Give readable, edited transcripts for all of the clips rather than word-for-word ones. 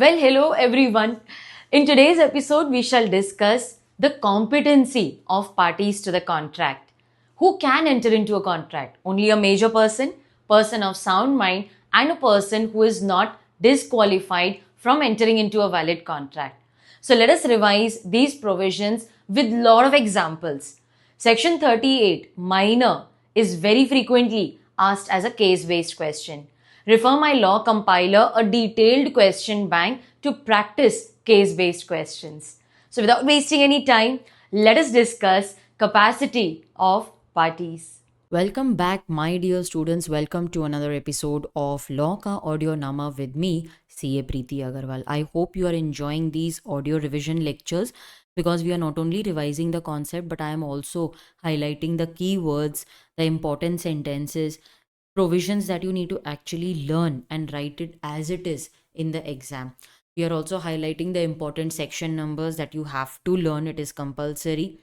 Well, hello everyone. In today's episode, we shall discuss the competency of parties to the contract. Who can enter into a contract? Only a major person, person of sound mind, and a person who is not disqualified from entering into a valid contract. So let us revise these provisions with lot of examples. Section 38, minor, is very frequently asked as a case-based question. Refer my law compiler a detailed question bank to practice case-based questions. So without wasting any time, let us discuss capacity of parties. Welcome back, my dear students. Welcome to another episode of Law Ka Audio Nama with me, CA Preeti Agarwal. I hope you are enjoying these audio revision lectures because we are not only revising the concept, but I am also highlighting the keywords, the important sentences, provisions that you need to actually learn and write it as it is in the exam. We are also highlighting the important section numbers that you have to learn, it is compulsory.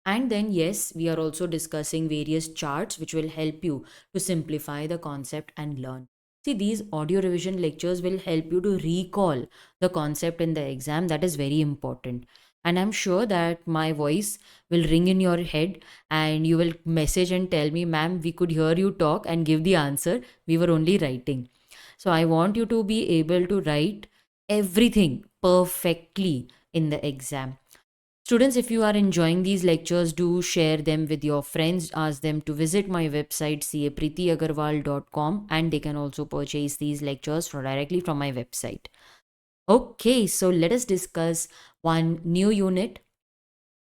And then, yes, we are also discussing various charts which will help you to simplify the concept and learn. See, these audio revision lectures will help you to recall the concept in the exam. That is very important. And I'm sure that my voice will ring in your head and you will message and tell me, ma'am, we could hear you talk and give the answer. We were only writing. So I want you to be able to write everything perfectly in the exam. Students, if you are enjoying these lectures, do share them with your friends. Ask them to visit my website capreetyagarwal.com and they can also purchase these lectures directly from my website. Okay, so let us discuss one new unit,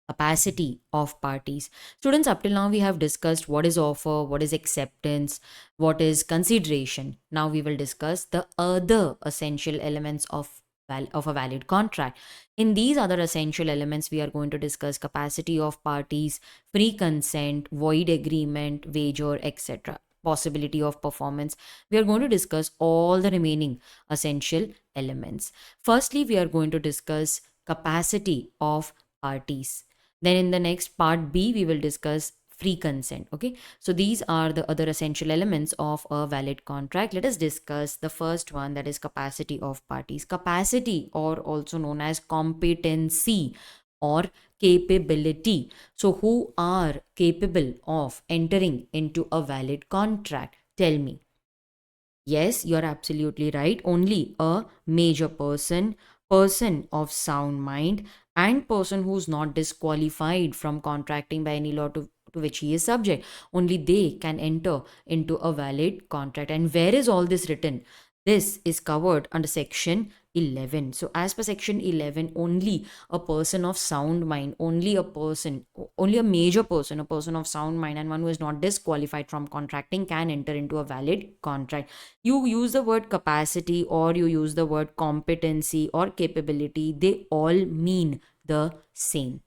capacity of parties. Students, up till now we have discussed what is offer, what is acceptance, what is consideration. Now we will discuss the other essential elements of a valid contract. In these other essential elements, we are going to discuss capacity of parties, free consent, void agreement, wager, etc. Possibility of performance. We are going to discuss all the remaining essential elements. Firstly, we are going to discuss capacity of parties. Then in the next part B, we will discuss free consent. Okay. So these are the other essential elements of a valid contract. Let us discuss the first one, that is capacity of parties. Capacity, or also known as competency or capability. So who are capable of entering into a valid contract? Tell me. Yes, you're absolutely right. Only a major person, person of sound mind, and person who's not disqualified from contracting by any law to which he is subject. Only they can enter into a valid contract. And where is all this written? This is covered under section 11. So, as per section 11, only a person of sound mind, only a person, only a major person, a person of sound mind, and one who is not disqualified from contracting can enter into a valid contract. You use the word capacity or you use the word competency or capability, they all mean the same.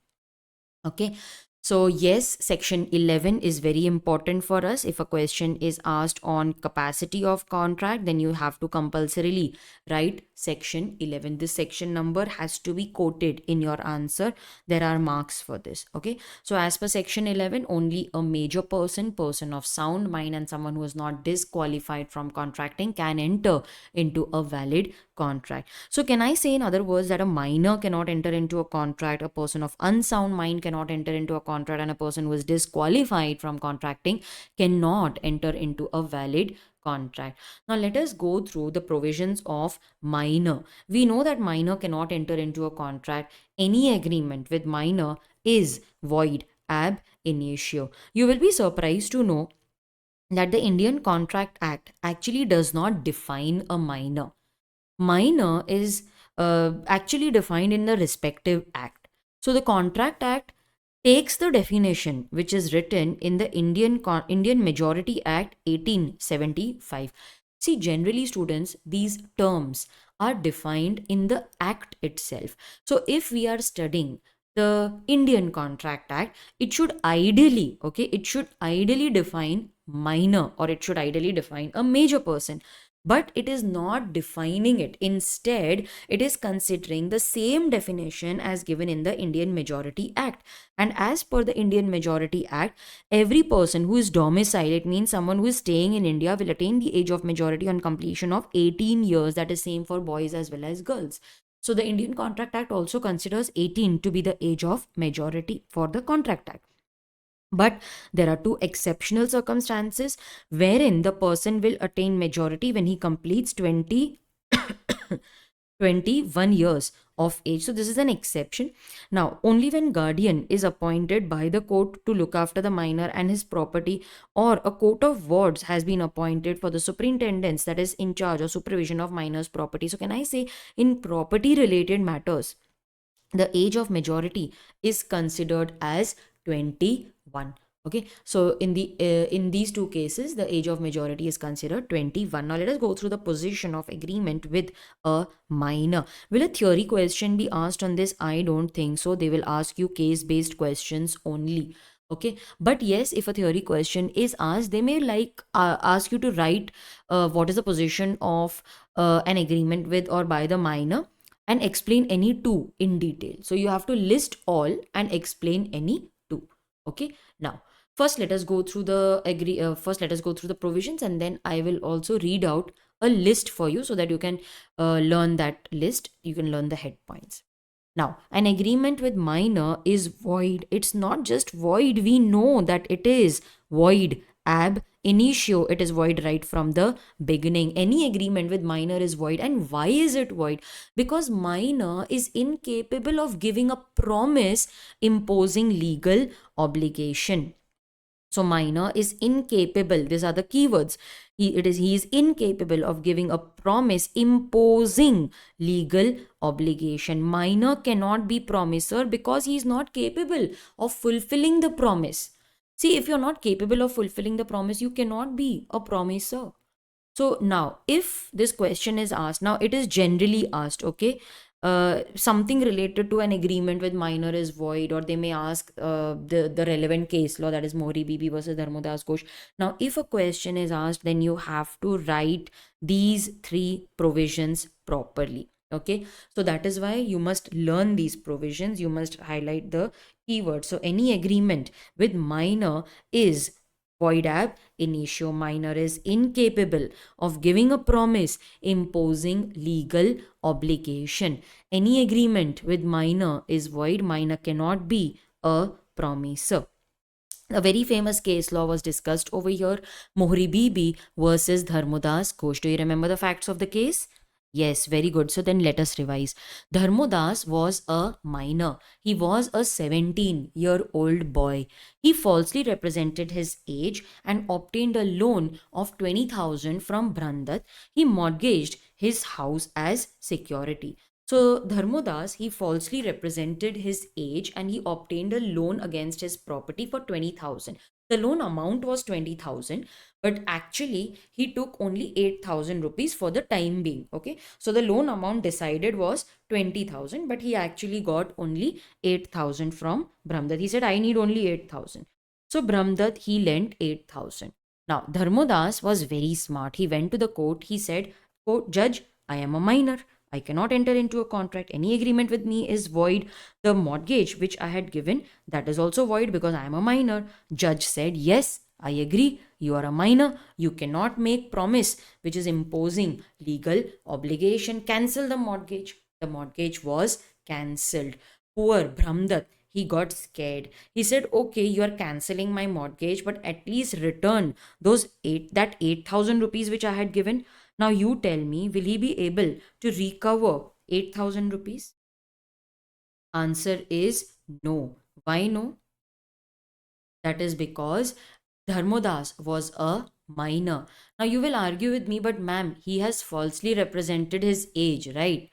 Okay. So, yes, section 11 is very important for us. If a question is asked on capacity of contract, then you have to compulsorily write section 11. This section number has to be quoted in your answer. There are marks for this. Okay. So, as per section 11, only a major person, person of sound mind, and someone who is not disqualified from contracting can enter into a valid contract. So, can I say in other words that a minor cannot enter into a contract, a person of unsound mind cannot enter into a contract, and a person who is disqualified from contracting cannot enter into a valid contract? Now, let us go through the provisions of minor. We know that minor cannot enter into a contract. Any agreement with minor is void ab initio. You will be surprised to know that the Indian Contract Act actually does not define a minor. Minor is actually defined in the respective act. So the Contract Act takes the definition which is written in the Indian Majority Act 1875. See, generally, students, these terms are defined in the act itself. So if we are studying the Indian Contract Act, it should ideally, okay, it should ideally define minor, or it should ideally define a major person. but it is not defining it. Instead, it is considering the same definition as given in the Indian Majority Act. And as per the Indian Majority Act, every person who is domiciled, it means someone who is staying in India, will attain the age of majority on completion of 18 years. That is same for boys as well as girls. So the Indian Contract Act also considers 18 to be the age of majority for the Contract Act. But there are two exceptional circumstances wherein the person will attain majority when he completes 21 years of age. So this is an exception. Now, only when guardian is appointed by the court to look after the minor and his property, or a court of wards has been appointed for the superintendence that is in charge or supervision of minor's property. So can I say, in property related matters, the age of majority is considered as 21. Okay, so in these two cases, the age of majority is considered 21. Now let us go through the position of agreement with a minor. Will a theory question be asked on this? I don't think so. They will ask you case based questions only. Okay, but yes, if a theory question is asked, they may ask you to write what is the position of an agreement with or by the minor, and explain any two in detail. So you have to list all and explain any two. Okay, now first let us go through the provisions, and then I will also read out a list for you so that you can learn that list. You can learn the head points. Now, an agreement with minor is void. It's not just void, we know that it is void ab initio. It is void right from the beginning. Any agreement with minor is void. And why is it void? Because minor is incapable of giving a promise imposing legal obligation. So minor is incapable. These are the keywords. He is incapable of giving a promise imposing legal obligation. Minor cannot be promisor because he is not capable of fulfilling the promise. See, if you're not capable of fulfilling the promise, you cannot be a promisor. So now, if this question is asked, now it is generally asked, okay, something related to an agreement with minor is void, or they may ask the relevant case law, that is Mohri Bibi versus Dharmodas Ghosh. Now, if a question is asked, then you have to write these three provisions properly. Okay, so that is why you must learn these provisions. You must highlight the keywords. So any agreement with minor is void ab initio. Minor is incapable of giving a promise imposing legal obligation. Any agreement with minor is void. Minor cannot be a promisor. A very famous case law was discussed over here, Mohri Bibi versus Dharmodas Ghosh. Do you remember the facts of the case? Yes, very good. So then let us revise. Dharmodas was a minor. He was a 17-year-old boy. He falsely represented his age and obtained a loan of 20,000 from Brandat. He mortgaged his house as security. So Dharmodas, he falsely represented his age and he obtained a loan against his property for 20,000. The loan amount was 20,000, but actually he took only 8,000 rupees for the time being. Okay, so the loan amount decided was 20,000, but he actually got only 8,000 from Brahmdat. He said, I need only 8,000. So Brahmdat, he lent 8,000. Now Dharmodas was very smart. He went to the court. He said, quote, Judge, I am a minor. I cannot enter into a contract. Any agreement with me is void. The mortgage which I had given, that is also void because I am a minor. Judge said, yes, I agree. You are a minor. You cannot make promise which is imposing legal obligation. Cancel the mortgage. The mortgage was cancelled. Poor Brahmdat, he got scared. He said, okay, you are cancelling my mortgage, but at least return that 8,000 rupees which I had given. Now you tell me, will he be able to recover 8,000 rupees? Answer is no. Why no? That is because Dharmodas was a minor. Now you will argue with me, but ma'am, he has falsely represented his age, right?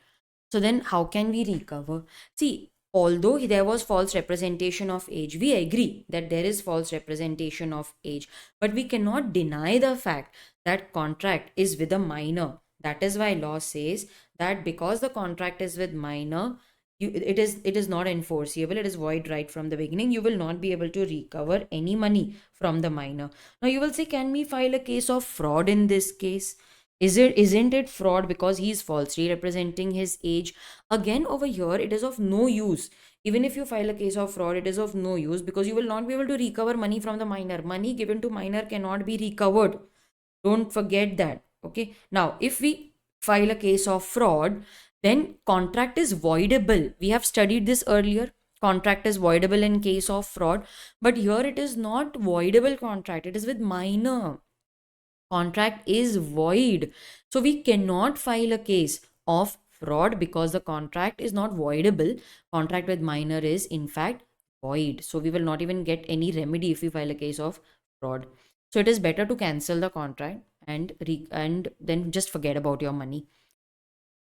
So then how can we recover? See, although there was false representation of age, we agree that there is false representation of age, but we cannot deny the fact that contract is with a minor. That is why law says that because the contract is with minor, it is not enforceable. It is void right from the beginning. You will not be able to recover any money from the minor. Now you will say, can we file a case of fraud in this case? Isn't it fraud because he's falsely representing his age? Again, over here, it is of no use. Even if you file a case of fraud, it is of no use because you will not be able to recover money from the minor. Money given to minor cannot be recovered. Don't forget that. Okay. Now, if we file a case of fraud, then contract is voidable. We have studied this earlier. Contract is voidable in case of fraud, but here it is not voidable contract. It is with minor. Contract is void. So we cannot file a case of fraud because the contract is not voidable. Contract with minor is in fact void. So we will not even get any remedy if we file a case of fraud. So it is better to cancel the contract and then just forget about your money.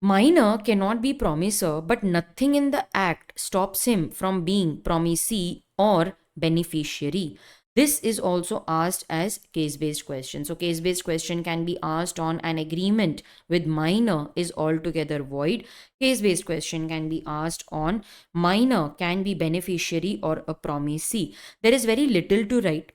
Minor cannot be promisor, but nothing in the act stops him from being promisee or beneficiary. This is also asked as case-based question. So case-based question can be asked on an agreement with minor is altogether void. Case-based question can be asked on minor can be beneficiary or a promisee. There is very little to write.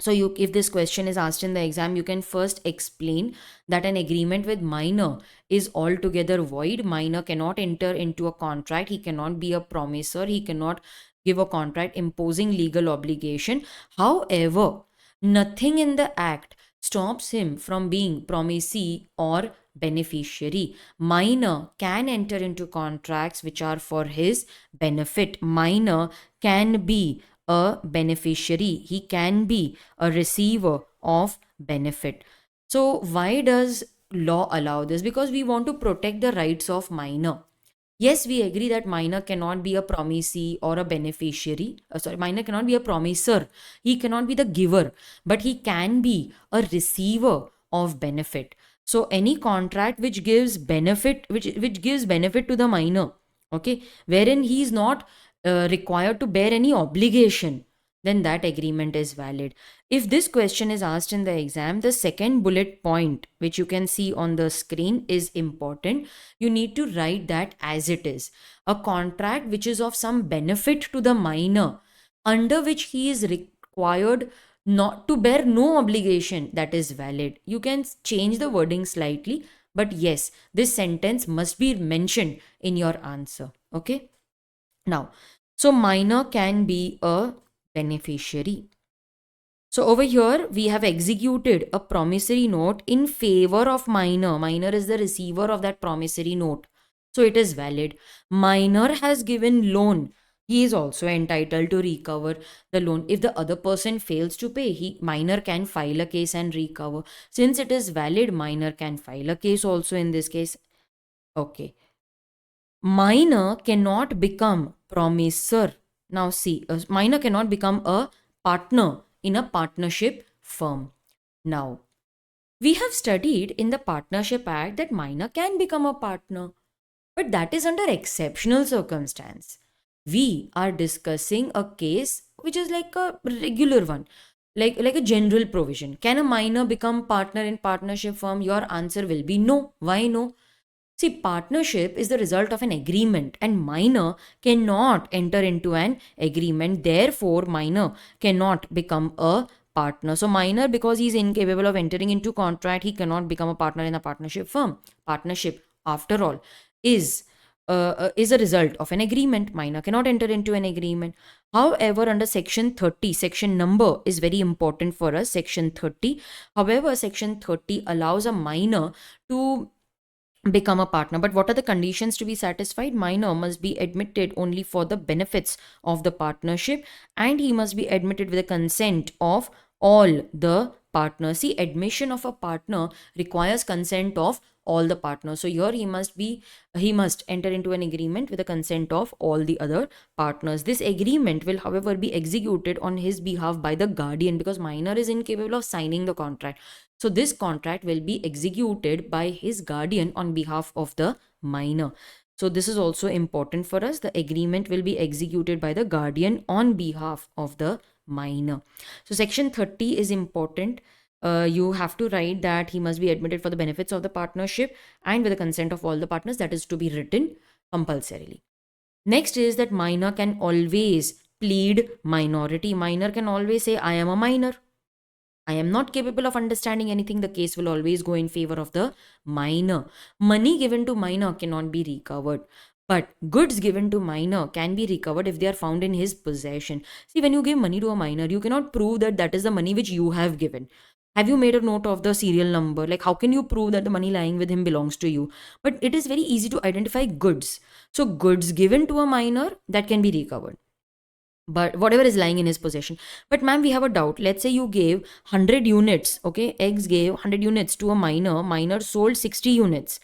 So if this question is asked in the exam, you can first explain that an agreement with minor is altogether void. Minor cannot enter into a contract. He cannot be a promisor. He cannot give a contract imposing legal obligation. However, nothing in the act stops him from being promisee or beneficiary. Minor can enter into contracts which are for his benefit. Minor can be a beneficiary. He can be a receiver of benefit. So why does law allow this? Because we want to protect the rights of minor. Yes, we agree that minor cannot be a promisee or a beneficiary. Minor cannot be a promiser. He cannot be the giver, but he can be a receiver of benefit. So any contract which gives benefit, which gives benefit to the minor, okay, wherein he is not required to bear any obligation, then that agreement is valid. If this question is asked in the exam, the second bullet point, which you can see on the screen, is important. You need to write that as it is. A contract which is of some benefit to the minor, under which he is required not to bear no obligation, that is valid. You can change the wording slightly, but yes, this sentence must be mentioned in your answer. Okay. Now, so minor can be a beneficiary. So over here, we have executed a promissory note in favor of minor. Minor is the receiver of that promissory note. So it is valid. Minor has given loan. He is also entitled to recover the loan. If the other person fails to pay, minor can file a case and recover. Since it is valid, minor can file a case also in this case. Okay. Minor cannot become promisor. Now see, a minor cannot become a partner in a partnership firm. Now, we have studied in the Partnership Act that minor can become a partner, but that is under exceptional circumstance. We are discussing a case which is like a regular one, like a general provision. Can a minor become partner in partnership firm? Your answer will be no. Why no? See, partnership is the result of an agreement, and minor cannot enter into an agreement. Therefore, minor cannot become a partner. So, minor, because he is incapable of entering into contract, he cannot become a partner in a partnership firm. Partnership, after all, is a result of an agreement. Minor cannot enter into an agreement. However, under section 30, section number is very important for us. Section 30. However, section 30 allows a minor to become a partner, but what are the conditions to be satisfied? Minor must be admitted only for the benefits of the partnership, and he must be admitted with the consent of all the partners. See, admission of a partner requires consent of all the partners. So here he must enter into an agreement with the consent of all the other partners. This agreement will, however, be executed on his behalf by the guardian, because minor is incapable of signing the contract. So this contract will be executed by his guardian on behalf of the minor. So this is also important for us. The agreement will be executed by the guardian on behalf of the minor. So section 30 is important. You have to write that he must be admitted for the benefits of the partnership and with the consent of all the partners. That is to be written compulsorily. Next is that minor can always plead minority. Minor can always say, I am a minor. I am not capable of understanding anything, the case will always go in favor of the minor. Money given to minor cannot be recovered. But goods given to minor can be recovered if they are found in his possession. See, when you give money to a minor, you cannot prove that that is the money which you have given. Have you made a note of the serial number? Like, how can you prove that the money lying with him belongs to you? But it is very easy to identify goods. So, goods given to a minor, that can be recovered, but whatever is lying in his possession. But ma'am, we have a doubt. Let's say you gave 100 units, okay, X gave 100 units to a minor sold 60 units.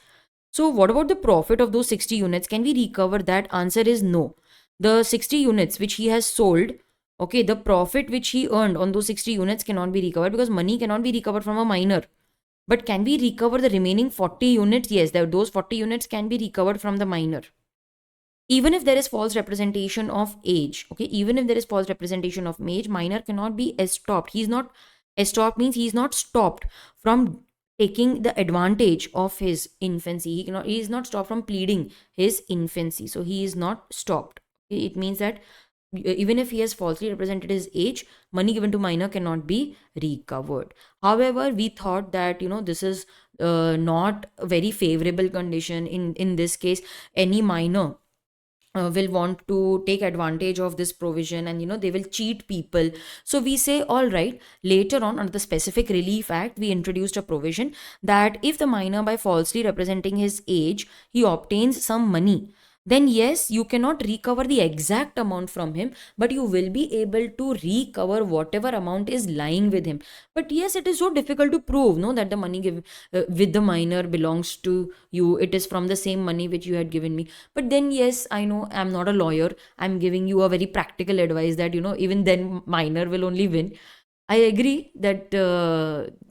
So what about the profit of those 60 units? Can we recover that? Answer is no. The 60 units which he has sold, okay, the profit which he earned on those 60 units cannot be recovered, because money cannot be recovered from a minor. But can we recover the remaining 40 units? Yes, those 40 units can be recovered from the minor. Even if there is false representation of age, okay, even if there is false representation of age, minor cannot be estopped. He's not estopped, means he's not stopped from taking the advantage of his infancy. He is not stopped from pleading his infancy, so he is not stopped. It means that even if he has falsely represented his age, money given to minor cannot be recovered. However, we thought that this is not a very favorable condition. In this case, any minor will want to take advantage of this provision, and they will cheat people. So we say, all right, later on, under the Specific Relief Act, we introduced a provision that if the minor, by falsely representing his age, he obtains some money, then yes, you cannot recover the exact amount from him, but you will be able to recover whatever amount is lying with him. But yes, it is so difficult to prove, no, that the money with the minor belongs to you. It is from the same money which you had given me. But then yes, I know I'm not a lawyer, I'm giving you a very practical advice that even then minor will only win. I agree that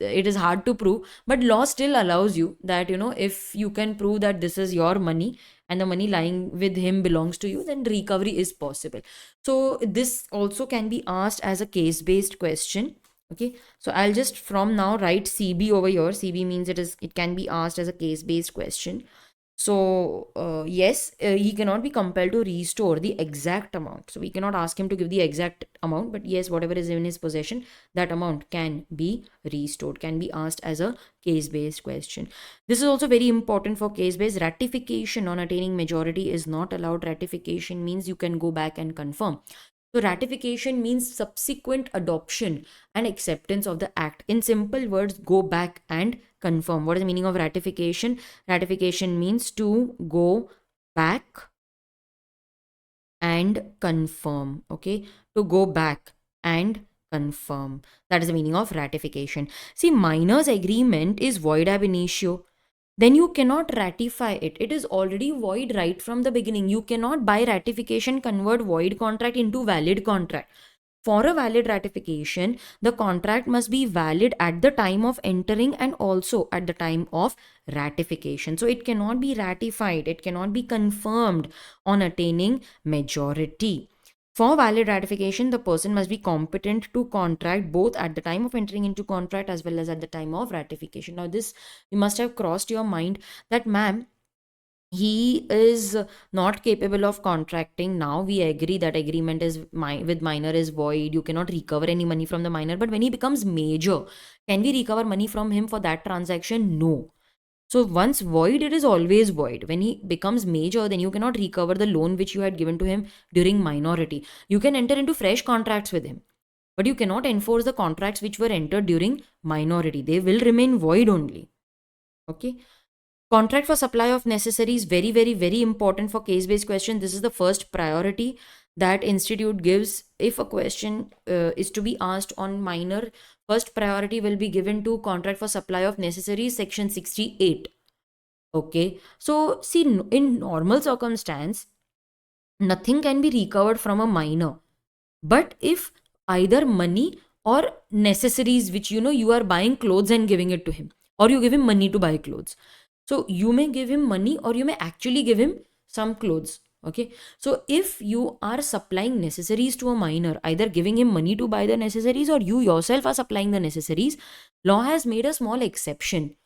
it is hard to prove, but law still allows you that if you can prove that this is your money and the money lying with him belongs to you, then recovery is possible. So this also can be asked as a case based question. Okay, so I'll just from now write CB over here. CB means it can be asked as a case based question. So yes, he cannot be compelled to restore the exact amount. So we cannot ask him to give the exact amount, but yes, whatever is in his possession, that amount can be restored, can be asked as a case-based question. This is also very important for case-based. Ratification on attaining majority is not allowed. Ratification means you can go back and confirm. So ratification means subsequent adoption and acceptance of the act. In simple words, go back and confirm. What is the meaning of ratification? Ratification means to go back and confirm. Okay, to go back and confirm. That is the meaning of ratification. See, minor's agreement is void ab initio. Then you cannot ratify it. It is already void right from the beginning. You cannot by ratification convert void contract into valid contract. For a valid ratification, the contract must be valid at the time of entering and also at the time of ratification. So it cannot be ratified, it cannot be confirmed on attaining majority. For valid ratification, the person must be competent to contract both at the time of entering into contract as well as at the time of ratification. Now, this you must have crossed your mind that, ma'am, he is not capable of contracting. Now we agree that agreement is with minor is void. You cannot recover any money from the minor. But when he becomes major, can we recover money from him for that transaction? No. So once void, it is always void. When he becomes major, then you cannot recover the loan which you had given to him during minority. You can enter into fresh contracts with him, but you cannot enforce the contracts which were entered during minority. They will remain void only. Okay. Contract for supply of necessaries, very, very, very important for case-based question. This is the first priority that institute gives. If a question is to be asked on minor, first priority will be given to contract for supply of necessaries, section 68. Okay, so see, in normal circumstance, nothing can be recovered from a minor. But if either money or necessaries, which you are buying clothes and giving it to him, or you give him money to buy clothes. So you may give him money or you may actually give him some clothes. Okay. So if you are supplying necessaries to a minor, either giving him money to buy the necessaries or you yourself are supplying the necessaries, law has made a small exception.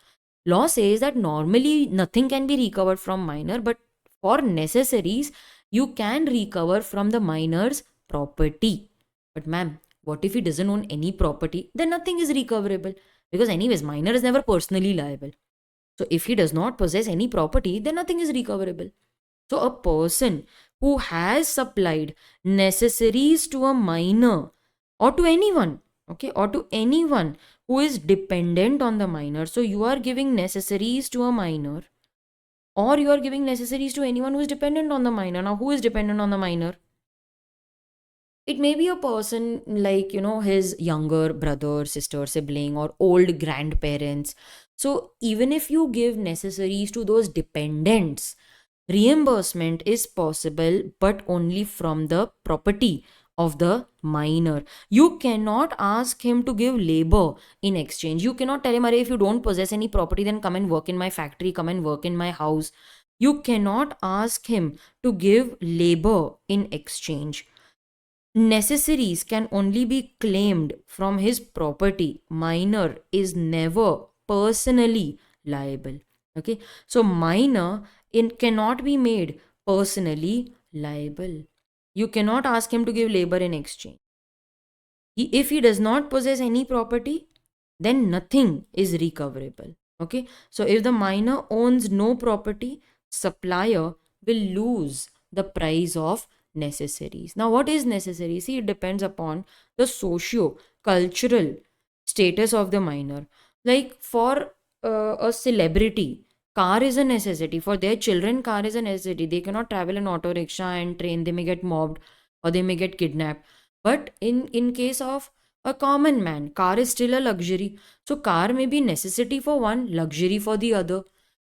Law says that normally nothing can be recovered from minor, but for necessaries, you can recover from the minor's property. But ma'am, What if he doesn't own any property? Then nothing is recoverable, because anyways minor is never personally liable. So if he does not possess any property, then nothing is recoverable. So a person who has supplied necessaries to a minor, or to anyone, okay, or to anyone who is dependent on the minor. So you are giving necessaries to a minor, or you are giving necessaries to anyone who is dependent on the minor. Now, who is dependent on the minor? It may be a person like, his younger brother, sister, sibling, or old grandparents. So even if you give necessaries to those dependents, reimbursement is possible, but only from the property of the minor. You cannot ask him to give labor in exchange. You cannot tell him, if you don't possess any property, then come and work in my factory, come and work in my house. You cannot ask him to give labor in exchange. Necessaries can only be claimed from his property. Minor is never personally liable. Okay, so minor cannot be made personally liable. You cannot ask him to give labor in exchange. If he does not possess any property, then nothing is recoverable. Okay, so if the minor owns no property, supplier will lose the price of necessaries. Now, what is necessary? See, it depends upon the socio cultural status of the minor. Like for a celebrity, car is a necessity. For their children, car is a necessity. They cannot travel in auto rickshaw and train. They may get mobbed or they may get kidnapped. But in case of a common man, car is still a luxury. So car may be necessity for one, luxury for the other.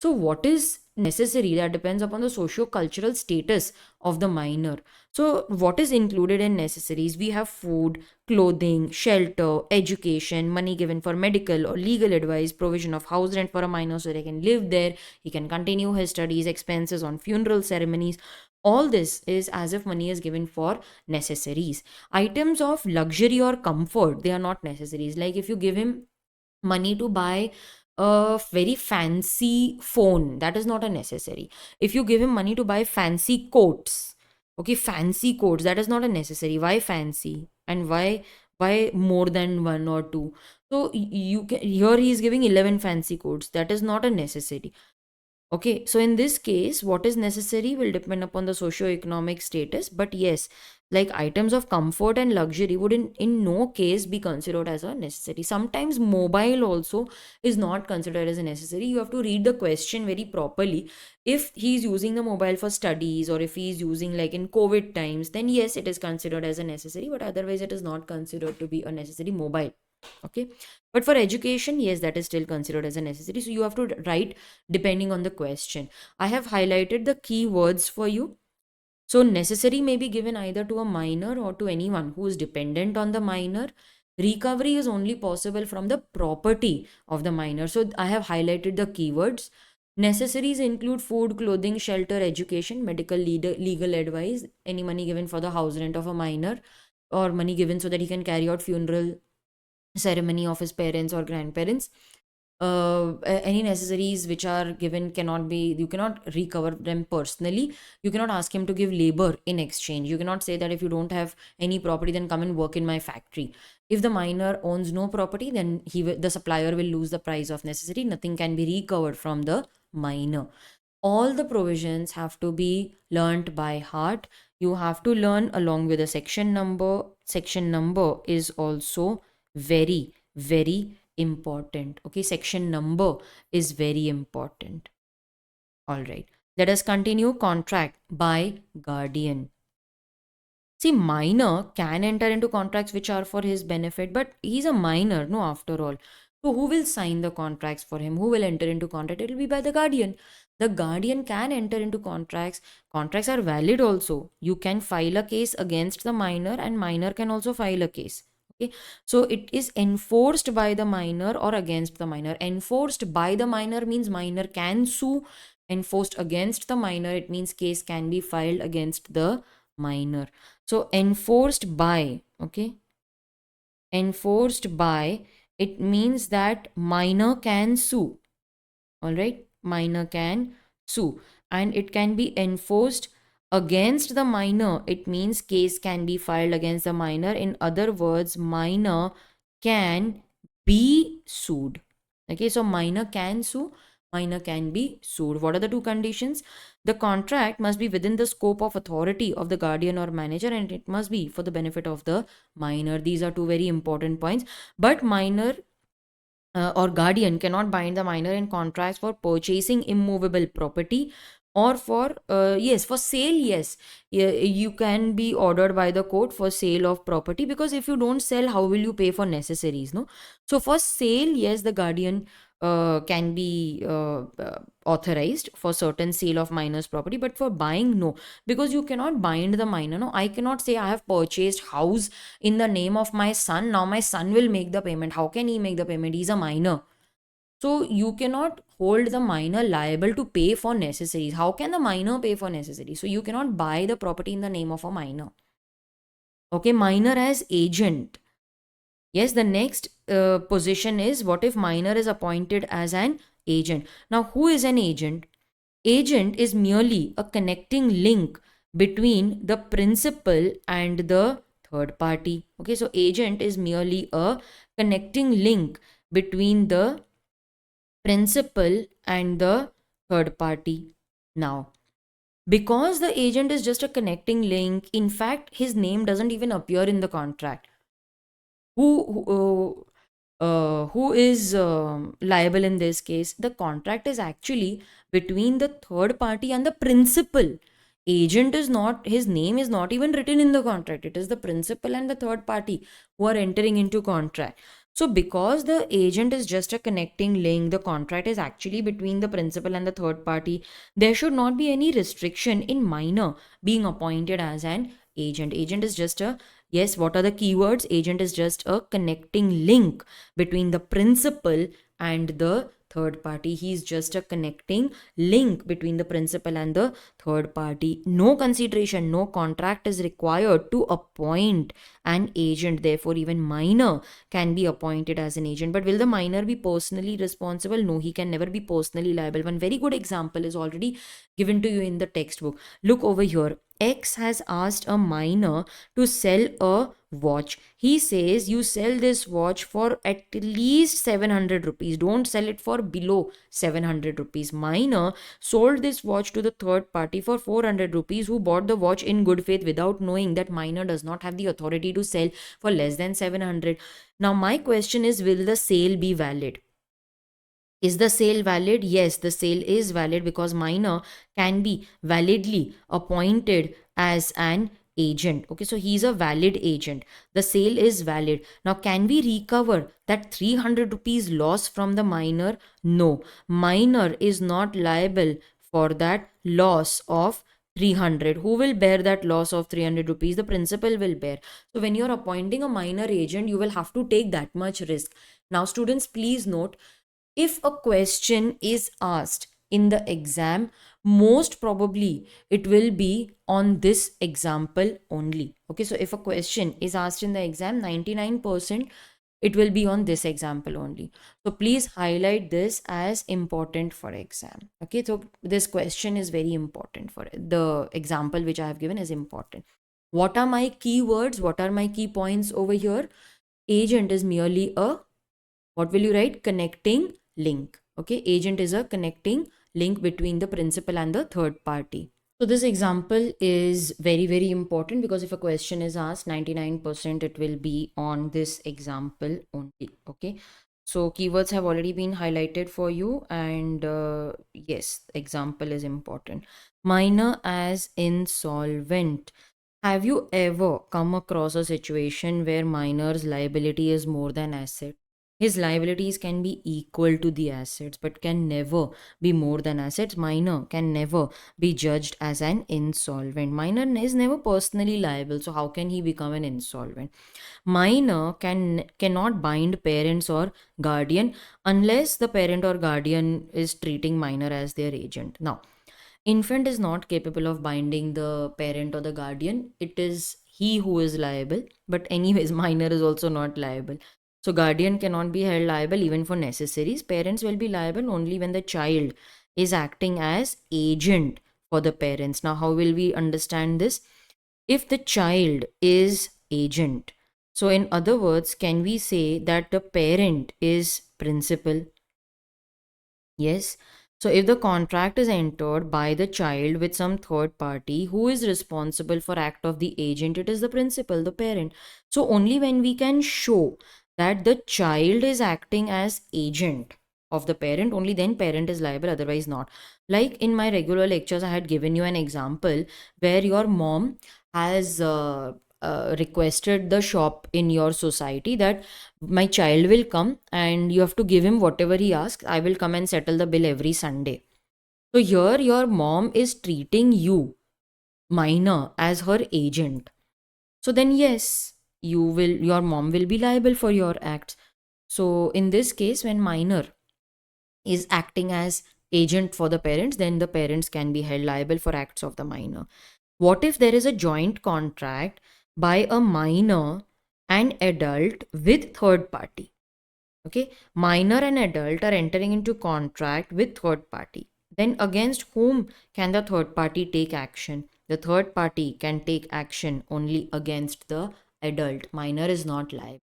So what is necessary? That depends upon the socio-cultural status of the minor. So what is included in necessaries? We have food, clothing, shelter, education, money given for medical or legal advice, provision of house rent for a minor so they can live there, he can continue his studies, expenses on funeral ceremonies. All this is as if money is given for necessaries. Items of luxury or comfort, they are not necessaries. Like if you give him money to buy a very fancy phone, that is not a necessary. If you give him money to buy fancy coats, okay, fancy coats, that is not a necessary. Why fancy? And why more than one or two? So you can, here he is giving 11 fancy coats, that is not a necessary. Okay, so in this case, what is necessary will depend upon the socio-economic status. But yes, like items of comfort and luxury would in no case be considered as a necessary. Sometimes mobile also is not considered as a necessary. You have to read the question very properly. If he's using the mobile for studies, or if he's using like in COVID times, then yes, it is considered as a necessary, but otherwise it is not considered to be a necessary mobile. Okay, but for education, yes, that is still considered as a necessary. So you have to write depending on the question. I have highlighted the key words for you. So necessary may be given either to a minor or to anyone who is dependent on the minor. Recovery is only possible from the property of the minor. So I have highlighted the keywords. Necessaries include food, clothing, shelter, education, medical, legal advice, any money given for the house rent of a minor, or money given so that he can carry out funeral ceremony of his parents or grandparents. Any necessaries which are given cannot be, you cannot recover them personally. You cannot ask him to give labor in exchange. You cannot say that if you don't have any property, then come and work in my factory. If the minor owns no property, then the supplier will lose the price of necessary. Nothing can be recovered from the minor. All the provisions have to be learnt by heart. You have to learn along with a section number. Section number is also very, very important. Okay, section number is very important. All right, let us continue. Contract by guardian. See, minor can enter into contracts which are for his benefit, but he's a minor, no, after all. So who will sign the contracts for him? Who will enter into contract? It will be by the guardian. The guardian can enter into contracts. Contracts are valid also. You can file a case against the minor, and minor can also file a case. Okay, so it is enforced by the minor or against the minor. Enforced by the minor means minor can sue. Enforced against the minor, it means case can be filed against the minor. So enforced by, okay, enforced by, it means that minor can sue. All right, minor can sue, and it can be enforced against the minor, it means case can be filed against the minor. In other words, minor can be sued. Okay, so minor can sue, minor can be sued. What are the two conditions? The contract must be within the scope of authority of the guardian or manager, and it must be for the benefit of the minor. These are two very important points. But minor or guardian cannot bind the minor in contracts for purchasing immovable property, or for yes, for sale. Yes, you can be ordered by the court for sale of property, because if you don't sell, how will you pay for necessaries, no? So for sale, yes, the guardian can be authorized for certain sale of minor's property, but for buying, no, because you cannot bind the minor. No, I cannot say I have purchased house in the name of my son, now my son will make the payment. How can he make the payment? He's a minor. So you cannot hold the minor liable to pay for necessaries. How can the minor pay for necessaries? So you cannot buy the property in the name of a minor. Okay, minor as agent. Yes, the next position is, what if minor is appointed as an agent? Now, who is an agent? Agent is merely a connecting link between the principal and the third party. Okay, so agent is merely a connecting link between the principal and the third party. Now, because the agent is just a connecting link, in fact, his name doesn't even appear in the contract. Who is liable in this case? The contract is actually between the third party and the principal. Agent is not, his name is not even written in the contract. It is the principal and the third party who are entering into contract. So because the agent is just a connecting link, the contract is actually between the principal and the third party, there should not be any restriction in minor being appointed as an agent. Agent is just a, yes, what are the keywords? Agent is just a connecting link between the principal and the third party. He is just a connecting link between the principal and the third party. No consideration, no contract is required to appoint an agent. Therefore, even minor can be appointed as an agent. But will the minor be personally responsible? No, he can never be personally liable. One very good example is already given to you in the textbook. Look over here. X has asked a minor to sell a watch. He says, you sell this watch for at least 700 rupees. Don't sell it for below 700 rupees. Minor sold this watch to the third party for 400 rupees, who bought the watch in good faith without knowing that minor does not have the authority to sell for less than 700. Now my question is, will the sale be valid? Is the sale valid? Yes, the sale is valid, because minor can be validly appointed as an agent. Okay, so he's a valid agent. The sale is valid. Now, can we recover that 300 rupees loss from the minor? No, minor is not liable for that loss of 300. Who will bear that loss of 300 rupees? The principal will bear. So when you're appointing a minor agent, you will have to take that much risk. Now, students, please note, if a question is asked in the exam, most probably it will be on this example only. Okay, so if a question is asked in the exam, 99% it will be on this example only. So please highlight this as important for exam. Okay, so this question is very important. For the example which I have given is important. What are my keywords? What are my key points over here? Agent is merely a, what will you write? Connecting link. Okay, agent is a connecting link between the principal and the third party. So this example is very, very important, because if a question is asked, 99% it will be on this example only. Okay, so keywords have already been highlighted for you, and yes, example is important. Minor as insolvent. Have you ever come across a situation where minor's liability is more than asset? His liabilities can be equal to the assets, but can never be more than assets. Minor can never be judged as an insolvent. Minor is never personally liable, so how can he become an insolvent? Minor cannot bind parents or guardian unless the parent or guardian is treating minor as their agent. Now, infant is not capable of binding the parent or the guardian. It is he who is liable. But anyways, minor is also not liable. So guardian cannot be held liable even for necessaries. Parents will be liable only when the child is acting as agent for the parents. Now, how will we understand this? If the child is agent, so in other words, can we say that the parent is principal? Yes. So if the contract is entered by the child with some third party, who is responsible for act of the agent? It is the principal, the parent. So only when we can show that the child is acting as agent of the parent, only then parent is liable, otherwise not. Like in my regular lectures, I had given you an example where your mom has requested the shop in your society that my child will come and you have to give him whatever he asks. I will come and settle the bill every Sunday. So here your mom is treating you, minor, as her agent. So then yes, your mom will be liable for your acts. So in this case, when minor is acting as agent for the parents, then the parents can be held liable for acts of the minor. What if there is a joint contract by a minor and adult with third party? Okay, minor and adult are entering into contract with third party. Then against whom can the third party take action? The third party can take action only against the adult. Minor is not liable.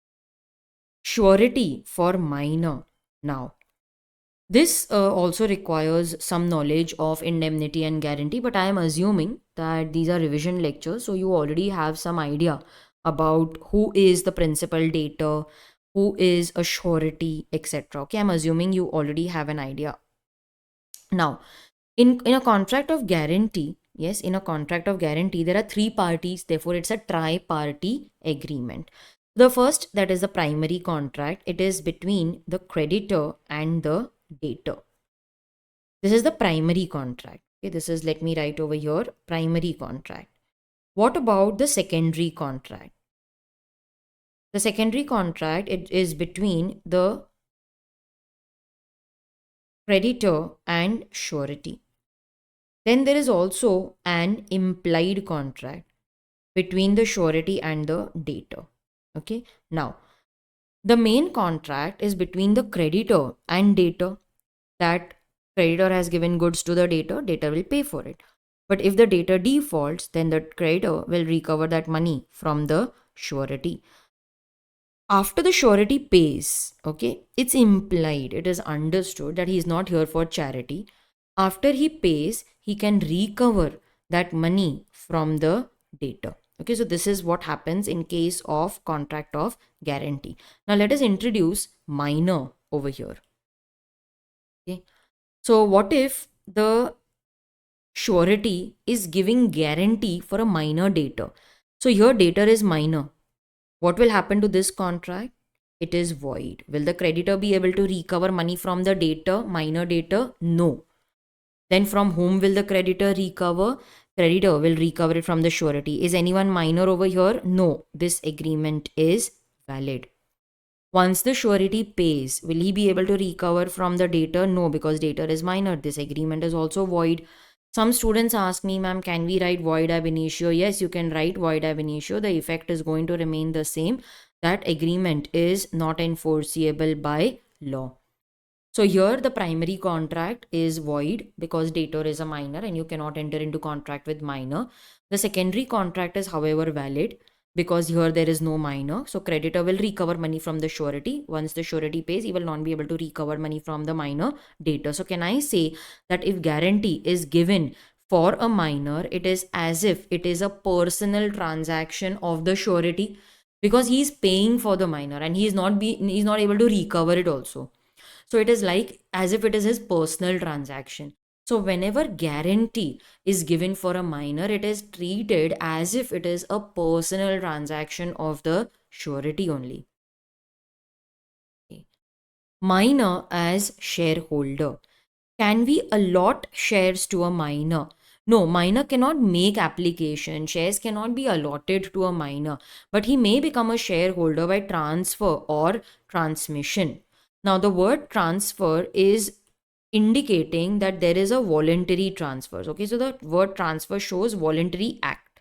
Surety for minor. Now, this also requires some knowledge of indemnity and guarantee, but I am assuming that these are revision lectures, so you already have some idea about who is the principal dater, who is a surety, etc. Okay, I'm assuming you already have an idea. Now, in a contract of guarantee, yes, in a contract of guarantee, there are three parties, therefore it's a tri-party agreement. The first, that is the primary contract, it is between the creditor and the debtor. This is the primary contract. Okay, this is, let me write over here, primary contract. What about the secondary contract? The secondary contract, it is between the creditor and surety. Then there is also an implied contract between the surety and the debtor. Okay, now the main contract is between the creditor and debtor, that creditor has given goods to the debtor, debtor will pay for it. But if the debtor defaults, then the creditor will recover that money from the surety. After the surety pays, okay, it's implied, it is understood that he is not here for charity. After he pays, he can recover that money from the debtor. Okay, so this is what happens in case of contract of guarantee. Now let us introduce minor over here. Okay, so what if the surety is giving guarantee for a minor debtor? So here debtor is minor. What will happen to this contract? It is void. Will the creditor be able to recover money from the debtor, minor debtor? No. Then from whom will the creditor recover? Creditor will recover it from the surety. Is anyone minor over here? No. This agreement is valid. Once the surety pays, will he be able to recover from the debtor? No, because debtor is minor. This agreement is also void. Some students ask me, ma'am, can we write void ab initio? Yes, you can write void ab initio. The effect is going to remain the same. That agreement is not enforceable by law. So here the primary contract is void because debtor is a minor and you cannot enter into contract with minor. The secondary contract is however valid because here there is no minor. So creditor will recover money from the surety. Once the surety pays, he will not be able to recover money from the minor debtor. So can I say that if guarantee is given for a minor, it is as if it is a personal transaction of the surety because he is paying for the minor and he is not able to recover it also. So it is like as if it is his personal transaction. So whenever guarantee is given for a minor, it is treated as if it is a personal transaction of the surety only. Okay. Minor as shareholder. Can we allot shares to a minor? No, minor cannot make application. Shares cannot be allotted to a minor, but he may become a shareholder by transfer or transmission. Now, the word transfer is indicating that there is a voluntary transfer. Okay, so the word transfer shows voluntary act,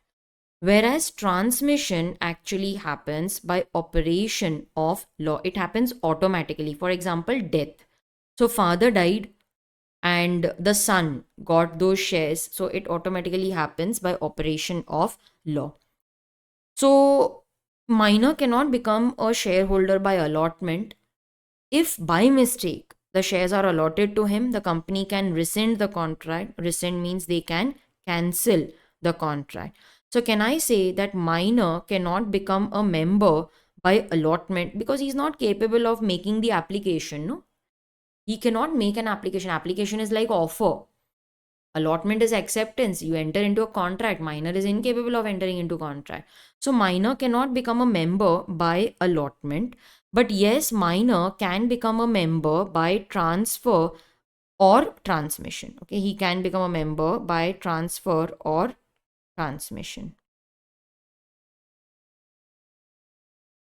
whereas transmission actually happens by operation of law. It happens automatically. For example, death. So, father died and the son got those shares, so it automatically happens by operation of law. So minor cannot become a shareholder by allotment. If by mistake the shares are allotted to him, the company can rescind the contract. Rescind means they can cancel the contract. So can I say that minor cannot become a member by allotment because he's not capable of making the application, no? He cannot make an application. Application is like offer. Allotment is acceptance. You enter into a contract. Minor is incapable of entering into contract. So minor cannot become a member by allotment. But yes, minor can become a member by transfer or transmission. Okay, he can become a member by transfer or transmission.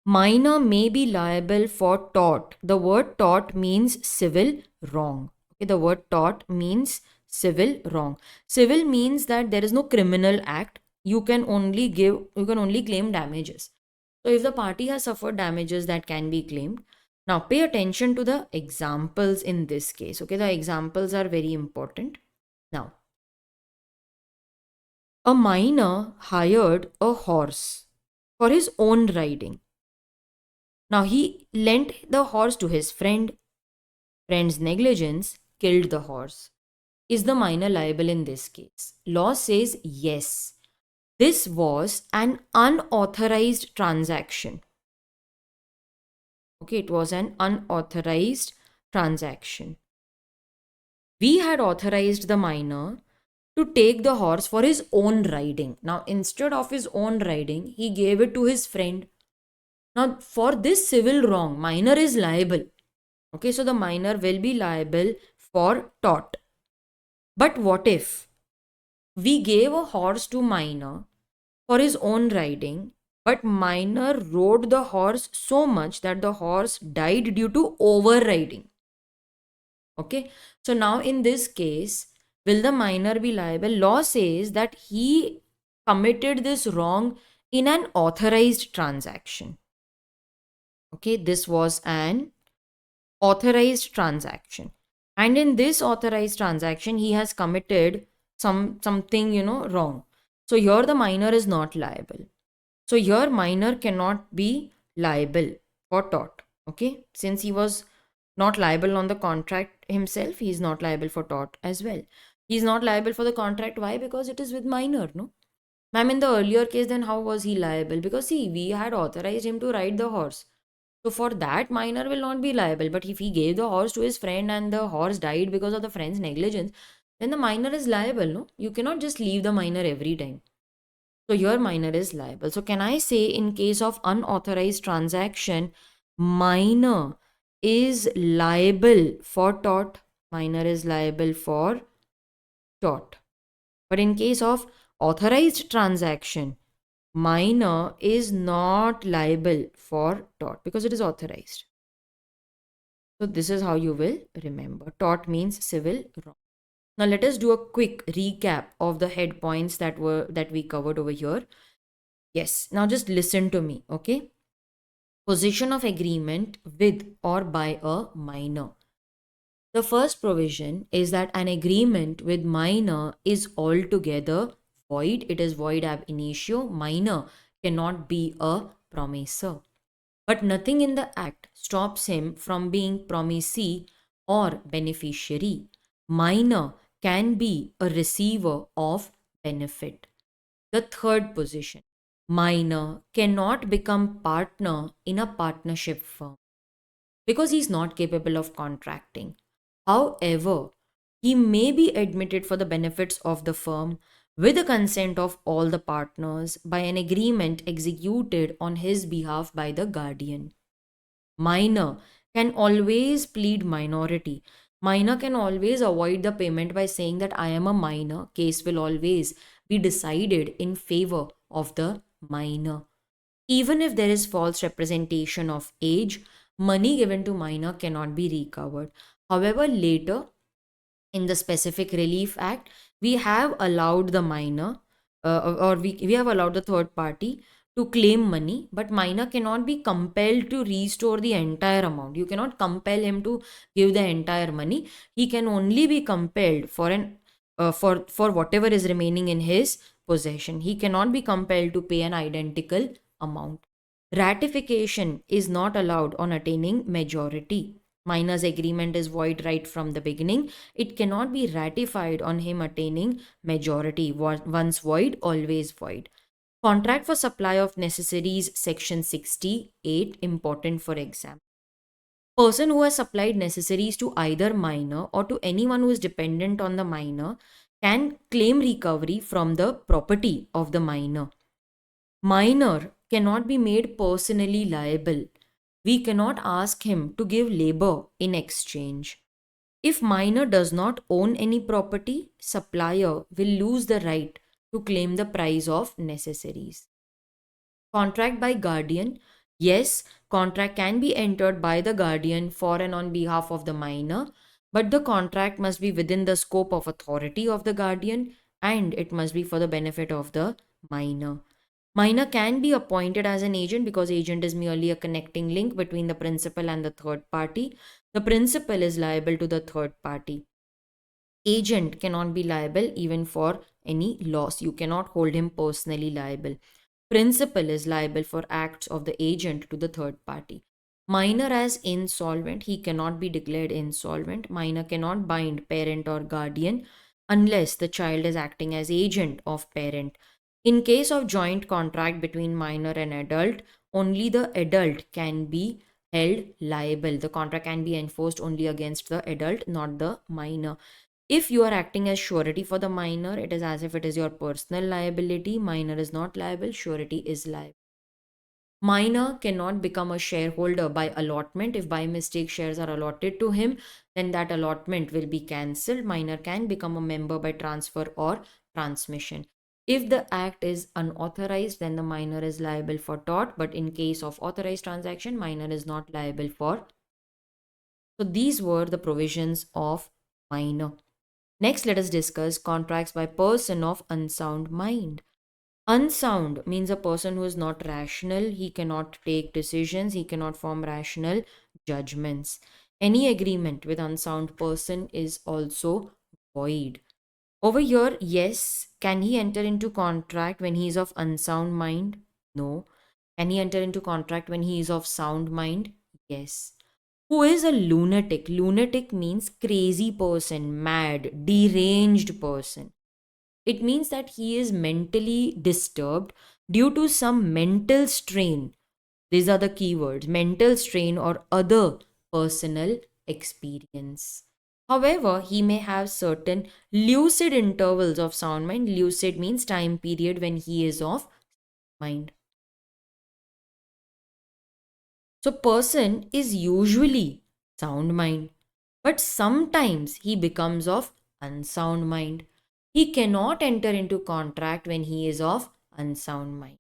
Minor may be liable for tort. The word tort means civil wrong. Okay, the word tort means civil wrong. Civil means that there is no criminal act. You can only claim damages. So if the party has suffered damages, that can be claimed. Now pay attention to the examples in this case. Okay, the examples are very important. Now, a minor hired a horse for his own riding. Now he lent the horse to his friend. Friend's negligence killed the horse. Is the minor liable in this case? Law says yes. This was an unauthorized transaction. Okay, it was an unauthorized transaction. We had authorized the minor to take the horse for his own riding. Now, instead of his own riding, he gave it to his friend. Now, for this civil wrong, minor is liable. Okay, so the minor will be liable for tort. But what if we gave a horse to minor for his own riding, but minor rode the horse so much that the horse died due to overriding? Okay, so now in this case, will the minor be liable? Law says that he committed this wrong in an authorized transaction. Okay, this was an authorized transaction, and in this authorized transaction he has committed something wrong. So here the minor is not liable. So here minor cannot be liable for tort. Okay, since he was not liable on the contract himself, he is not liable for tort as well. He is not liable for the contract. Why? Because it is with minor, no? Ma'am, in the earlier case, then how was he liable? Because see, we had authorized him to ride the horse. So for that, minor will not be liable. But if he gave the horse to his friend and the horse died because of the friend's negligence, then the minor is liable, no? You cannot just leave the minor every time. So your minor is liable. So can I say in case of unauthorized transaction, minor is liable for tort? Minor is liable for tort. But in case of authorized transaction, minor is not liable for tort because it is authorized. So this is how you will remember. Tort means civil wrong. Now let us do a quick recap of the head points that we covered over here. Yes, now just listen to me, okay? Position of agreement with or by a minor. The first provision is that an agreement with minor is altogether void. It is void ab initio. Minor cannot be a promisor. But nothing in the act stops him from being promisee or beneficiary. Minor can be a receiver of benefit. The third position, minor cannot become partner in a partnership firm because he is not capable of contracting. However, he may be admitted for the benefits of the firm with the consent of all the partners by an agreement executed on his behalf by the guardian. Minor can always plead minority. Minor can always avoid the payment by saying that I am a minor. Case will always be decided in favor of the minor. Even if there is false representation of age, money given to minor cannot be recovered. However, later in the Specific Relief Act, we have allowed the minor, or we have allowed the third party to claim money, but minor cannot be compelled to restore the entire amount. You cannot compel him to give the entire money. He can only be compelled for whatever is remaining in his possession. He cannot be compelled to pay an identical amount. Ratification is not allowed on attaining majority. Minor's agreement is void right from the beginning. It cannot be ratified on him attaining majority. Once void, always void. Contract for supply of necessaries, section 68, important for exam. Person who has supplied necessaries to either minor or to anyone who is dependent on the minor can claim recovery from the property of the minor. Minor cannot be made personally liable. We cannot ask him to give labor in exchange. If minor does not own any property, supplier will lose the right to claim the price of necessaries. Contract by guardian. Yes, contract can be entered by the guardian for and on behalf of the minor, but the contract must be within the scope of authority of the guardian and it must be for the benefit of the minor. Minor can be appointed as an agent because agent is merely a connecting link between the principal and the third party. The principal is liable to the third party. Agent cannot be liable even for any loss. You cannot hold him personally liable. Principal is liable for acts of the agent to the third party. Minor as insolvent, he cannot be declared insolvent. Minor cannot bind parent or guardian unless the child is acting as agent of parent. In case of joint contract between minor and adult, only the adult can be held liable. The contract can be enforced only against the adult, not the minor. If you are acting as surety for the minor, it is as if it is your personal liability. Minor is not liable, surety is liable. Minor cannot become a shareholder by allotment. If by mistake shares are allotted to him, then that allotment will be cancelled. Minor can become a member by transfer or transmission. If the act is unauthorized, then the minor is liable for tort, but in case of authorized transaction, minor is not liable for. So these were the provisions of minor. Next, let us discuss contracts by person of unsound mind. Unsound means a person who is not rational, he cannot take decisions, he cannot form rational judgments. Any agreement with unsound person is also void. Over here, yes, can he enter into contract when he is of unsound mind? No. Can he enter into contract when he is of sound mind? Yes. Who is a lunatic? Lunatic means crazy person, mad, deranged person. It means that he is mentally disturbed due to some mental strain. These are the keywords: mental strain or other personal experience. However, he may have certain lucid intervals of sound mind. Lucid means time period when he is of mind. So, person is usually sound mind, but sometimes he becomes of unsound mind. He cannot enter into contract when he is of unsound mind.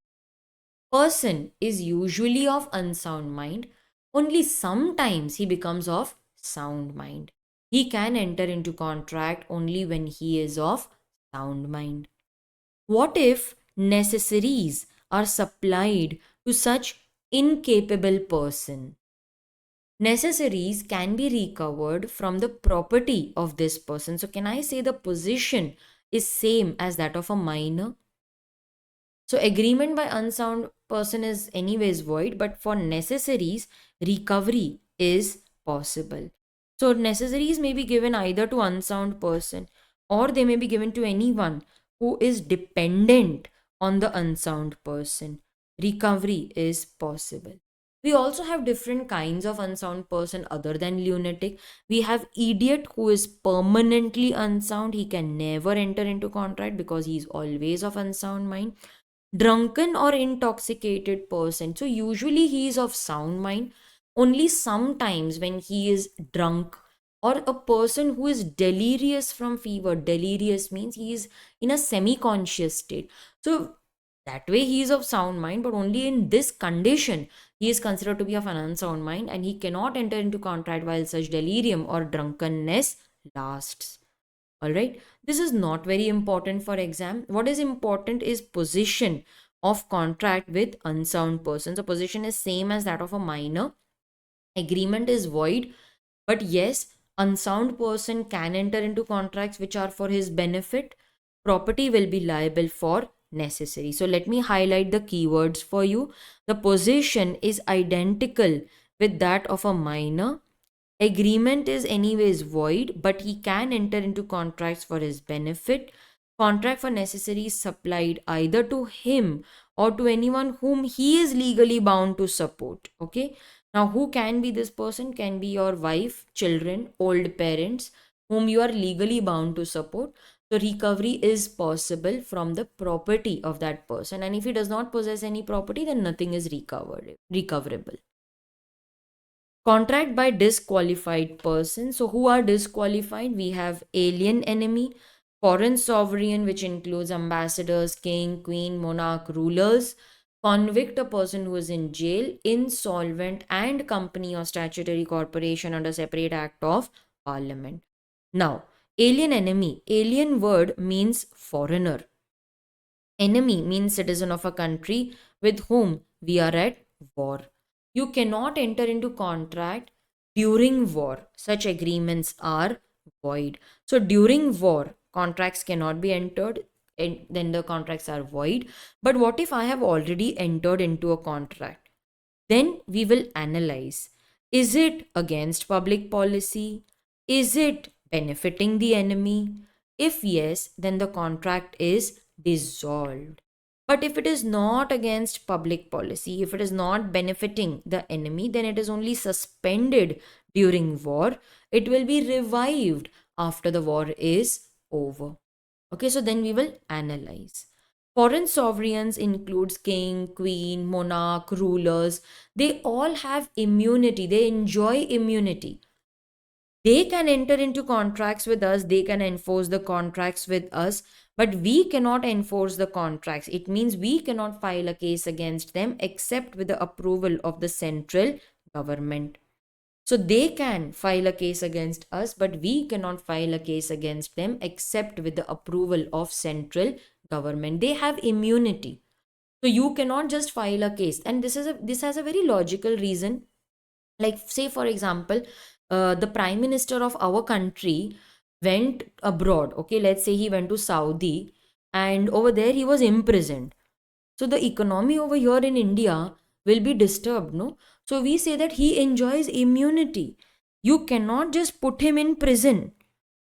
Person is usually of unsound mind, only sometimes he becomes of sound mind. He can enter into contract only when he is of sound mind. What if necessaries are supplied to such incapable person? Necessaries can be recovered from the property of this person. So can I say the position is same as that of a minor? So agreement by unsound person is anyways void, but for necessaries, recovery is possible. So necessaries may be given either to unsound person or they may be given to anyone who is dependent on the unsound person. Recovery is possible. We also have different kinds of unsound person other than lunatic. We have idiot who is permanently unsound. He can never enter into contract because he is always of unsound mind. Drunken or intoxicated person. So usually he is of sound mind. Only sometimes when he is drunk or a person who is delirious from fever. Delirious means he is in a semi-conscious state. So that way he is of sound mind, but only in this condition he is considered to be of an unsound mind and he cannot enter into contract while such delirium or drunkenness lasts. All right, this is not very important for exam. What is important is position of contract with unsound person. So position is same as that of a minor. Agreement is void, but yes, unsound person can enter into contracts which are for his benefit. Property will be liable for necessary. So let me highlight the keywords for you. The position is identical with that of a minor. Agreement is anyways void, but he can enter into contracts for his benefit. Contract for necessaries supplied either to him or to anyone whom he is legally bound to support. Okay. Now, who can be this person? Can be your wife, children, old parents, whom you are legally bound to support. So, recovery is possible from the property of that person. And if he does not possess any property, then nothing is recoverable. Contract by disqualified person. So, who are disqualified? We have alien enemy, foreign sovereign, which includes ambassadors, king, queen, monarch, rulers. Convict, a person who is in jail, insolvent, and company or statutory corporation under separate act of parliament. Now, alien enemy. Alien word means foreigner. Enemy means citizen of a country with whom we are at war. You cannot enter into contract during war. Such agreements are void. So during war, contracts cannot be entered, and then the contracts are void. But what if I have already entered into a contract? Then we will analyze. Is it against public policy? Is it benefiting the enemy? If yes, then the contract is dissolved. But if it is not against public policy, if it is not benefiting the enemy, then it is only suspended during war. It will be revived after the war is over. Okay, so then we will analyze. Foreign sovereigns includes king, queen, monarch, rulers. They all have immunity. They enjoy immunity. They can enter into contracts with us. They can enforce the contracts with us, but we cannot enforce the contracts. It means we cannot file a case against them except with the approval of the central government. So they can file a case against us, but we cannot file a case against them except with the approval of central government. They have immunity. So you cannot just file a case. And this has a very logical reason. Like, say for example, the prime minister of our country went abroad. Okay, let's say he went to Saudi, and over there he was imprisoned. So the economy over here in India will be disturbed, no? So we say that he enjoys immunity. You cannot just put him in prison.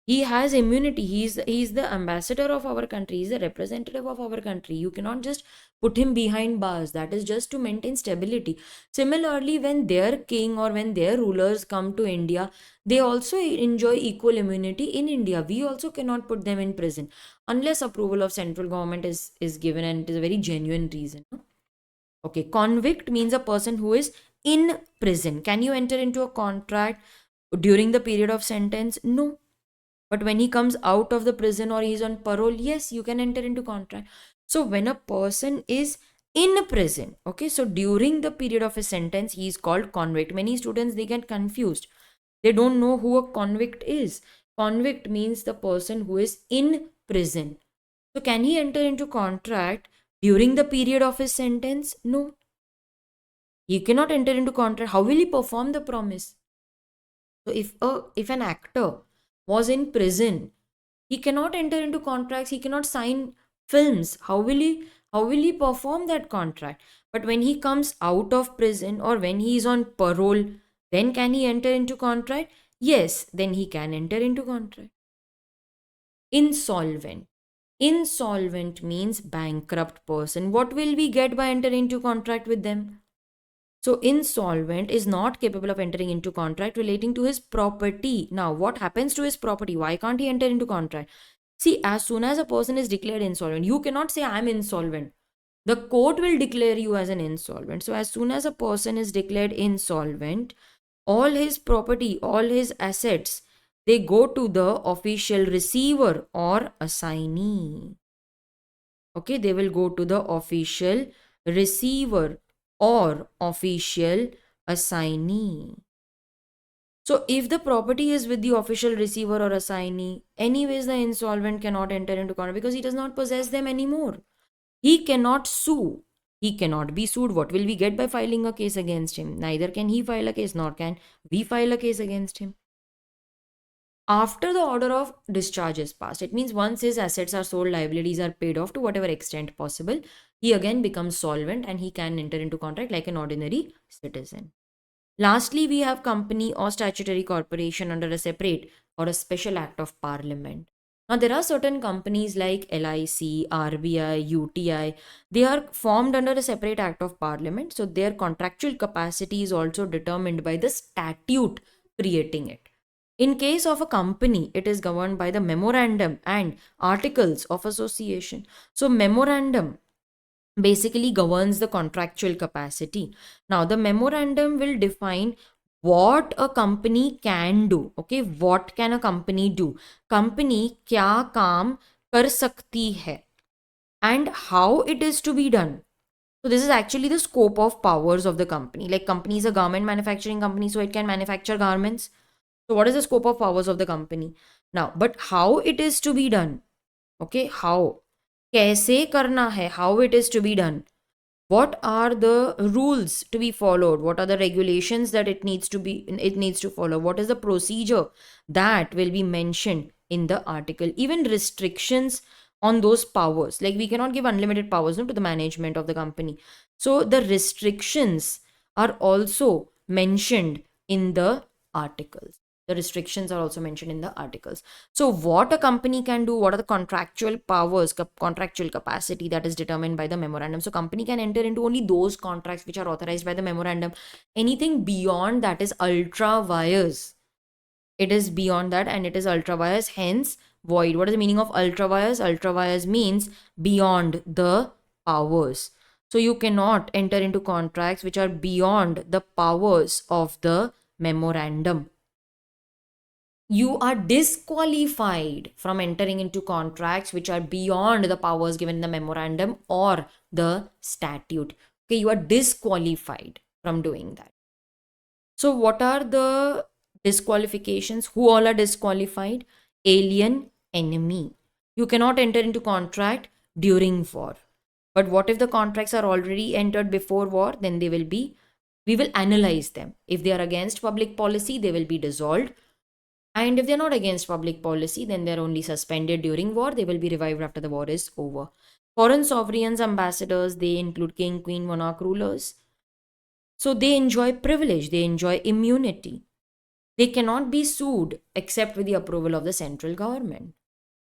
He has immunity. He's the ambassador of our country. He's the representative of our country. You cannot just put him behind bars. That is just to maintain stability. Similarly, when their king or when their rulers come to India, they also enjoy equal immunity in India. We also cannot put them in prison unless approval of central government is given, and it is a very genuine reason. Okay, convict means a person who is in prison. Can you enter into a contract during the period of sentence? No. But when he comes out of the prison or he's on parole, yes, you can enter into contract. So when a person is in prison, okay, so during the period of his sentence, he is called convict. Many students, they get confused. They don't know who a convict is. Convict means the person who is in prison. So can he enter into contract during the period of his sentence? No. He cannot enter into contract. How will he perform the promise? So if an actor was in prison, he cannot enter into contracts. He cannot sign films. How will he perform that contract? But when he comes out of prison or when he is on parole, then can he enter into contract? Yes, then he can enter into contract. Insolvent. Insolvent means bankrupt person. What will we get by entering into contract with them? So insolvent is not capable of entering into contract relating to his property. Now, what happens to his property? Why can't he enter into contract? See, as soon as a person is declared insolvent, you cannot say I'm insolvent. The court will declare you as an insolvent. So as soon as a person is declared insolvent, all his property, all his assets, they go to the official receiver or assignee. Okay, they will go to the official receiver or official assignee. So if the property is with the official receiver or assignee, anyways the insolvent cannot enter into contract because he does not possess them anymore. He cannot sue. He cannot be sued. What will we get by filing a case against him? Neither can he file a case, nor can we file a case against him. After the order of discharge is passed, it means once his assets are sold, liabilities are paid off to whatever extent possible, he again becomes solvent and he can enter into contract like an ordinary citizen. Lastly, we have company or statutory corporation under a separate or a special act of parliament. Now, there are certain companies like LIC, RBI, UTI, they are formed under a separate act of parliament. So, their contractual capacity is also determined by the statute creating it. In case of a company, it is governed by the memorandum and articles of association. So, memorandum basically governs the contractual capacity. Now, the memorandum will define what a company can do. Okay, what can a company do? Company kya kaam kar sakti hai and how it is to be done. So, this is actually the scope of powers of the company. Like, company is a garment manufacturing company, so it can manufacture garments. So, what is the scope of powers of the company? Now, but how it is to be done? Okay, how? Kaise karna hai? How it is to be done? What are the rules to be followed? What are the regulations that it needs to follow? What is the procedure that will be mentioned in the article? Even restrictions on those powers. Like, we cannot give unlimited powers, no, to the management of the company. So the restrictions are also mentioned in the articles. The restrictions are also mentioned in the articles. So what a company can do, what are the contractual powers, contractual capacity that is determined by the memorandum. So company can enter into only those contracts which are authorized by the memorandum. Anything beyond that is ultra vires. It is beyond that and it is ultra vires, hence void. What is the meaning of ultra vires? Ultra vires means beyond the powers. So you cannot enter into contracts which are beyond the powers of the memorandum. You are disqualified from entering into contracts which are beyond the powers given in the memorandum or the statute. Okay, you are disqualified from doing that. So, what are the disqualifications? Who all are disqualified? Alien, enemy. You cannot enter into contract during war. But what if the contracts are already entered before war? Then we will analyze them. If they are against public policy, they will be dissolved. And if they're not against public policy, then they're only suspended during war. They will be revived after the war is over. Foreign sovereigns, ambassadors, they include king, queen, monarch, rulers. So they enjoy privilege, they enjoy immunity. They cannot be sued except with the approval of the central government.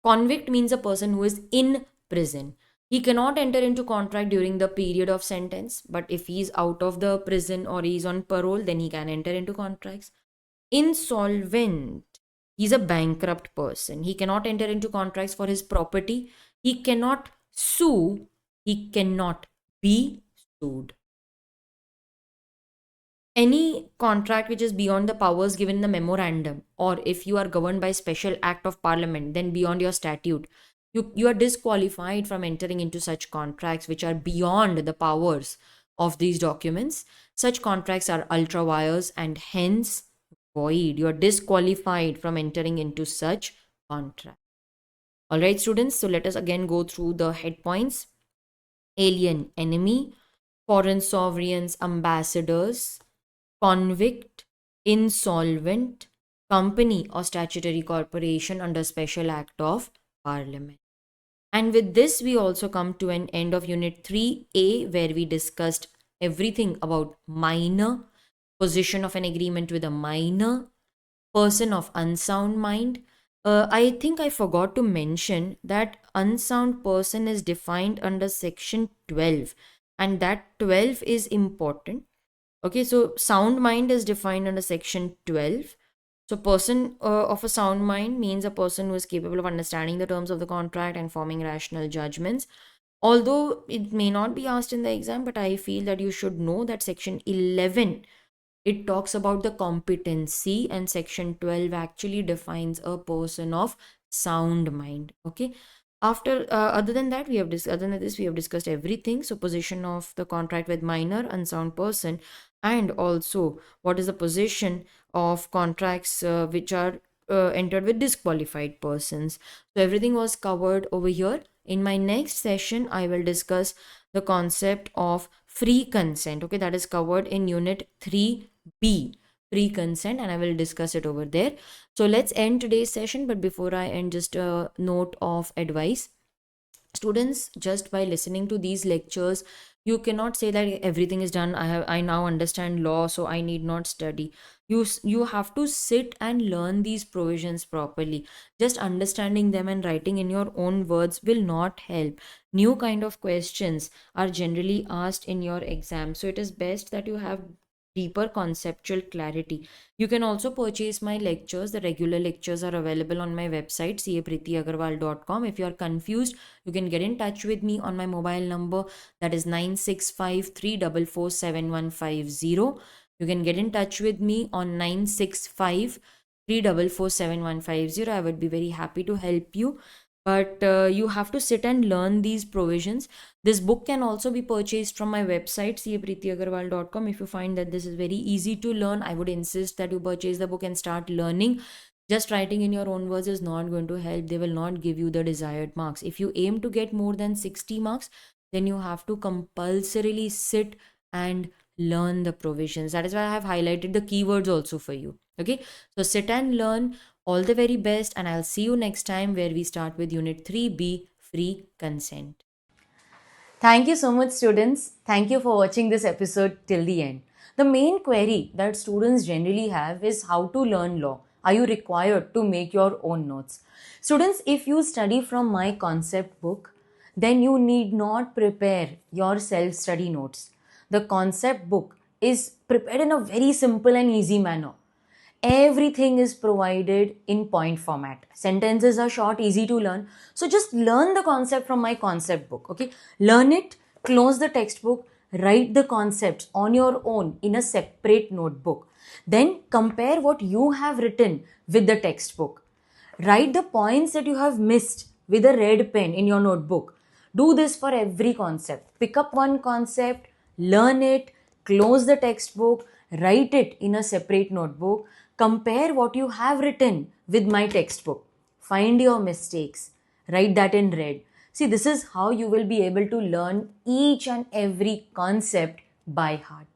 Convict means a person who is in prison. He cannot enter into contract during the period of sentence, but if he is out of the prison or he is on parole, then he can enter into contracts. Insolvent, he's a bankrupt person. He cannot enter into contracts for his property. He cannot sue. He cannot be sued. Any contract which is beyond the powers given in the memorandum, or if you are governed by special act of parliament, then beyond your statute, you are disqualified from entering into such contracts which are beyond the powers of these documents. Such contracts are ultra vires and hence void. You are disqualified from entering into such contract. All right, students. So let us again go through the head points. Alien, enemy, foreign sovereigns, ambassadors, convict, insolvent, company or statutory corporation under special act of parliament. And with this, we also come to an end of Unit 3A, where we discussed everything about minor, position of an agreement with a minor, person of unsound mind. I think I forgot to mention that unsound person is defined under section 12, and that 12 is important. Okay, so sound mind is defined under section 12. So, person of a sound mind means a person who is capable of understanding the terms of the contract and forming rational judgments. Although it may not be asked in the exam, but I feel that you should know that section 11, it talks about the competency, and section 12 actually defines a person of sound mind. Okay, after other than that, other than this we have discussed everything. So position of the contract with minor unsound person, and also what is the position of contracts which are entered with disqualified persons. So everything was covered over here In my next session, I will discuss the concept of free consent. Okay, that is covered in Unit 3B, free consent, and I will discuss it over there. So let's end today's session. But before I end, just a note of advice. Students, just by listening to these lectures, you cannot say that everything is done. I now understand law, so I need not study. You have to sit and learn these provisions properly. Just understanding them and writing in your own words will not help. New kind of questions are generally asked in your exam, so it is best that you have deeper conceptual clarity. You can also purchase my lectures. The regular lectures are available on my website capreetyagarwal.com. If you are confused, you can get in touch with me on my mobile number, that is 9653447150. You can get in touch with me on 9653447150. I would be very happy to help you. But you have to sit and learn these provisions. This book can also be purchased from my website capreetyagarwal.com. If you find that this is very easy to learn, I would insist that you purchase the book and start learning. Just writing in your own words is not going to help. They will not give you the desired marks. If you aim to get more than 60 marks, then you have to compulsorily sit and learn the provisions. That is why I have highlighted the keywords also for you. Okay, so sit and learn. All the very best, and I'll see you next time where we start with Unit 3B, free consent. Thank you so much, students. Thank you for watching this episode till the end. The main query that students generally have is how to learn law. Are you required to make your own notes? Students, if you study from my concept book, then you need not prepare your self-study notes. The concept book is prepared in a very simple and easy manner. Everything is provided in point format. Sentences are short, easy to learn. So just learn the concept from my concept book. Okay, learn it, close the textbook, write the concepts on your own in a separate notebook. Then compare what you have written with the textbook. Write the points that you have missed with a red pen in your notebook. Do this for every concept. Pick up one concept, learn it, close the textbook, write it in a separate notebook. Compare what you have written with my textbook. Find your mistakes. Write that in red. See, this is how you will be able to learn each and every concept by heart.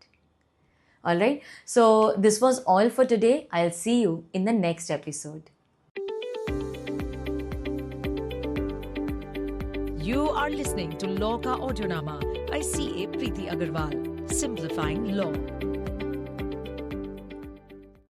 Alright, so this was all for today. I'll see you in the next episode. You are listening to Law Ka Audionama by CA Preeti Agarwal, simplifying law.